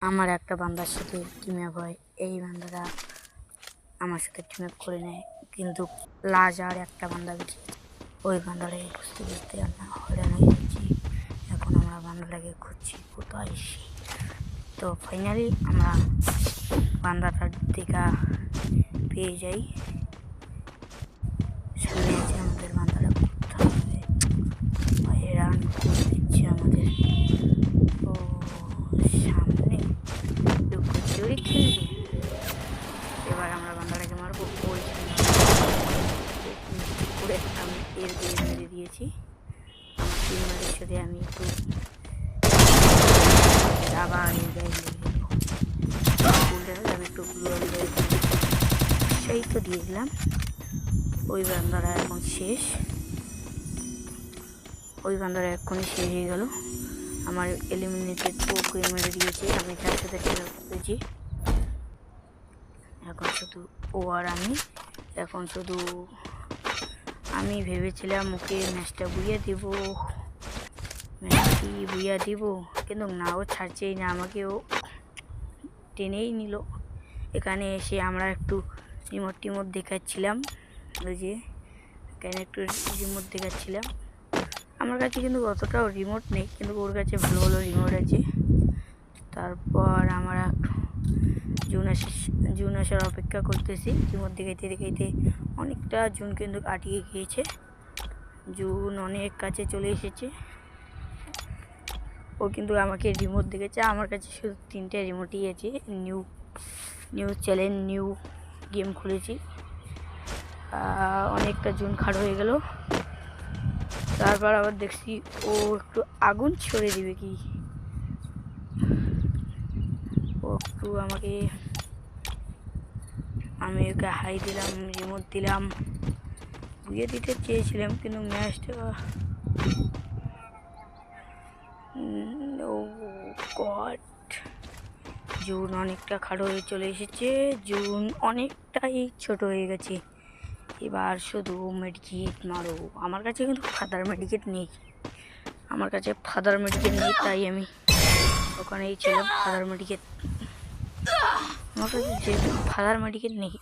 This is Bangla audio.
আমার একটা বান্দার সাথে টিম আপ হয়, এই বান্দাটা আমার সাথে টিম আপ করে নেয়, কিন্তু লাজ আর একটা বান্দা বেঁচে গেছে। ওই বান্দাটাকে খুঁজতে খুঁজতে আমরা হয়রান হয়ে যাচ্ছি। এখন আমরা বান্দাটাকে খুঁজছি কোথায় সে। তো ফাইনালি আমরা বান্দাটার দেখা পেয়ে যাই। সামনে আছে আমাদের বান্দাটা, কোথায় হয়রান করে দিচ্ছে আমাদের। তো সামনে লুকোচুরি খেলবে। এবার আমরা বান্দাটাকে মারবো। ওই করে আমি এর দিয়ে মেরে দিয়েছি। আমার টিমমেটের সাথে আমি একটু আবার এই গায়ে আমি একটু সেই তো দিয়ে দিলাম। ওই বান্দারা এখন শেষ, ওই বান্দারা এক্ষুনি শেষ হয়ে গেল। আমার এলিমিনেটেড ওকে মেরে দিয়েছে, আমি তার সাথে খেলা করেছি। এখন শুধু ও আর এখন শুধু আমি ভেবেছিলাম ওকে ম্যাচটা বুঝিয়ে দিব, কিন্তু না, ও ছাড়ছেই না আমাকে, ও টেনেই নিল। এখানে এসে আমরা একটু রিমোট দেখাচ্ছিলাম, ওই যে এখানে একটু রিমোট দেখাচ্ছিলাম। আমার কাছে কিন্তু অতটাও রিমোট নেই, কিন্তু ওর কাছে ভালো ভালো রিমোট আছে। তারপর আমরা জুন আসার অপেক্ষা করতেছি। রিমোট দেখাইতে অনেকটা জুন কিন্তু আটকে গিয়েছে। জুন অনেক কাছে চলে এসেছে। ও কিন্তু আমাকে রিমোট দেখেছে। আমার কাছে শুধু 3টে রিমোটই আছে। নিউ চ্যালেঞ্জ, নিউ গেম খুলেছি। অনেকটা জুন খাড় হয়ে গেল। তারপর আবার দেখছি ও একটু আগুন ছড়ে দিবে কি, ও একটু আমি ওকে হাই দিলাম, রিমোট দিলাম, বুঝিয়ে দিতে চেয়েছিলাম, কিন্তু ম্যাচটা জুন অনেকটা খাড়ো হয়ে চলে এসেছে। জুন অনেকটাই ছোট হয়ে গেছে। এবার শুধু মেডিকেট মারো। আমার কাছে কিন্তু ফাদার মেডিকেট নেই, তাই আমি ওখানেই ছিলাম। ফাদার মেডিকেট আমার কাছে যেহেতু ফাদার মেডিকেট নেই,